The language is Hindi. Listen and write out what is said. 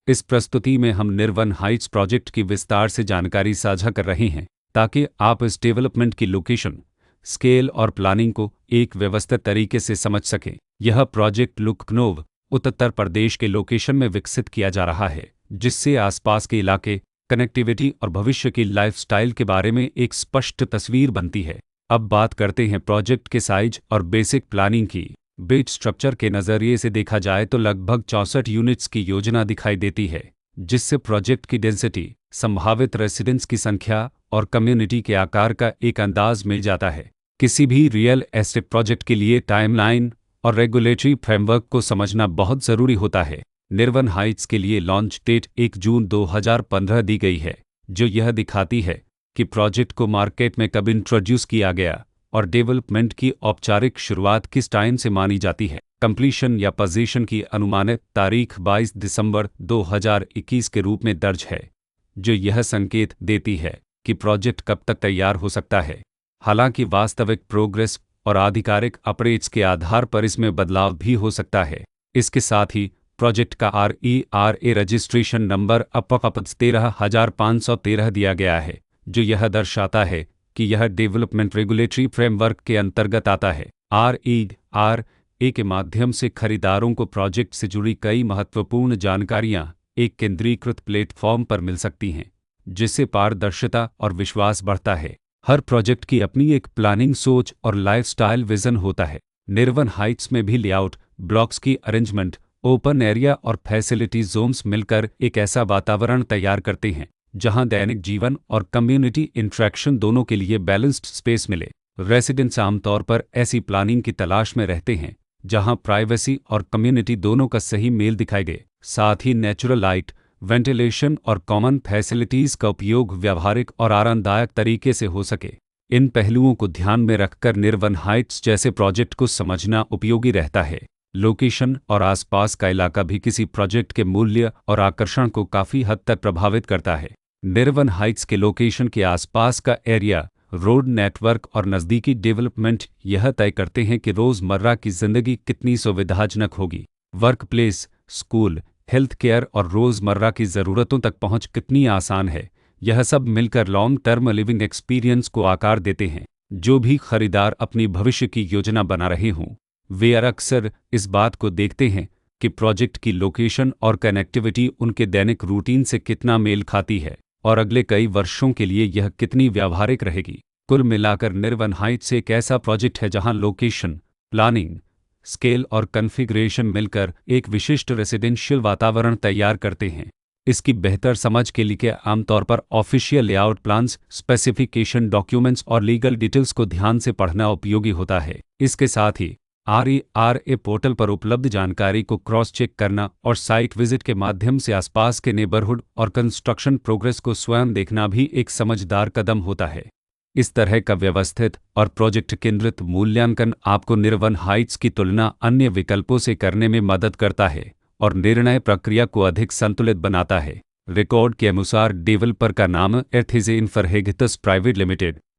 इस प्रस्तुति में हम निर्वन हाइट्स प्रोजेक्ट की विस्तार से जानकारी साझा कर रहे हैं ताकि आप इस डेवलपमेंट की लोकेशन, स्केल और प्लानिंग को एक व्यवस्थित तरीके से समझ सकें। यह प्रोजेक्ट लखनऊ, उत्तर प्रदेश के लोकेशन में विकसित किया जा रहा है, जिससे आसपास के इलाके, कनेक्टिविटी और भविष्य की लाइफस्टाइल के बारे में एक स्पष्ट तस्वीर बनती है। अब बात करते हैं प्रोजेक्ट के साइज और बेसिक प्लानिंग की। बेट स्ट्रक्चर के नज़रिए से देखा जाए तो लगभग 64 यूनिट्स की योजना दिखाई देती है, जिससे प्रोजेक्ट की डेंसिटी, संभावित रेसिडेंट्स की संख्या और कम्युनिटी के आकार का एक अंदाज मिल जाता है। किसी भी रियल एस्टेट प्रोजेक्ट के लिए टाइमलाइन और रेगुलेटरी फ्रेमवर्क को समझना बहुत ज़रूरी होता है। निर्वन हाइट्स के लिए लॉन्च डेट 1 जून 2015 दी गई है, जो यह दिखाती है कि प्रोजेक्ट को मार्केट में कब इंट्रोड्यूस किया गया और डेवलपमेंट की औपचारिक शुरुआत किस टाइम से मानी जाती है। कंप्लीशन या पोजीशन की अनुमानित तारीख 22 दिसंबर 2021 के रूप में दर्ज है, जो यह संकेत देती है कि प्रोजेक्ट कब तक तैयार हो सकता है। हालांकि वास्तविक प्रोग्रेस और आधिकारिक अपडेट्स के आधार पर इसमें बदलाव भी हो सकता है। इसके साथ ही प्रोजेक्ट का RERA रजिस्ट्रेशन नंबर अब 13,513 दिया गया है, जो यह दर्शाता है कि यह डेवलपमेंट रेगुलेटरी फ्रेमवर्क के अंतर्गत आता है। RERA के माध्यम से खरीदारों को प्रोजेक्ट से जुड़ी कई महत्वपूर्ण जानकारियां एक केंद्रीकृत प्लेटफॉर्म पर मिल सकती हैं, जिससे पारदर्शिता और विश्वास बढ़ता है। हर प्रोजेक्ट की अपनी एक प्लानिंग सोच और लाइफस्टाइल विजन होता है। निर्वन हाइट्स में भी लेआउट, ब्लॉक्स की अरेंजमेंट, ओपन एरिया और फैसिलिटी जोन्स मिलकर एक ऐसा वातावरण तैयार करते हैं जहां दैनिक जीवन और कम्युनिटी इंटरेक्शन दोनों के लिए बैलेंस्ड स्पेस मिले। रेसिडेंट्स आमतौर पर ऐसी प्लानिंग की तलाश में रहते हैं जहां प्राइवेसी और कम्युनिटी दोनों का सही मेल दिखाई दे। साथ ही नेचुरल लाइट, वेंटिलेशन और कॉमन फैसिलिटीज़ का उपयोग व्यावहारिक और आरामदायक तरीके से हो सके। इन पहलुओं को ध्यान में रखकर निर्वन हाइट्स जैसे प्रोजेक्ट को समझना उपयोगी रहता है। लोकेशन और आसपास का इलाका भी किसी प्रोजेक्ट के मूल्य और आकर्षण को काफ़ी हद तक प्रभावित करता है। निर्वन हाइट्स के लोकेशन के आसपास का एरिया, रोड नेटवर्क और नज़दीकी डेवलपमेंट यह तय करते हैं कि रोज़मर्रा की ज़िंदगी कितनी सुविधाजनक होगी। Work place, school, health care और रोज़मर्रा की ज़रूरतों तक पहुंच कितनी आसान है। यह सब मिलकर लॉन्ग टर्म लिविंग एक्सपीरियंस को आकार देते हैं। जो भी खरीदार अपनी भविष्य की योजना बना रहे हों, वे अक्सर इस बात को देखते हैं कि प्रोजेक्ट की लोकेशन और कनेक्टिविटी उनके दैनिक रूटीन से कितना मेल खाती है और अगले कई वर्षों के लिए यह कितनी व्यावहारिक रहेगी। कुल मिलाकर निर्वन हाइट्स एक ऐसा प्रोजेक्ट है जहां लोकेशन, प्लानिंग, स्केल और कॉन्फ़िगरेशन मिलकर एक विशिष्ट रेसिडेंशियल वातावरण तैयार करते हैं। इसकी बेहतर समझ के लिए आमतौर पर official layout plans, specification documents और लीगल डिटेल्स को ध्यान से पढ़ना उपयोगी होता है। इसके साथ ही RERA पोर्टल पर उपलब्ध जानकारी को क्रॉस चेक करना और साइट विजिट के माध्यम से आसपास के नेबरहुड और कंस्ट्रक्शन प्रोग्रेस को स्वयं देखना भी एक समझदार कदम होता है। इस तरह का व्यवस्थित और प्रोजेक्ट केंद्रित मूल्यांकन आपको निर्वन हाइट्स की तुलना अन्य विकल्पों से करने में मदद करता है और निर्णय प्रक्रिया को अधिक संतुलित बनाता है। रिकॉर्ड के अनुसार डेवलपर का नाम एथिजे इन्फ्राहेगितस प्राइवेट लिमिटेड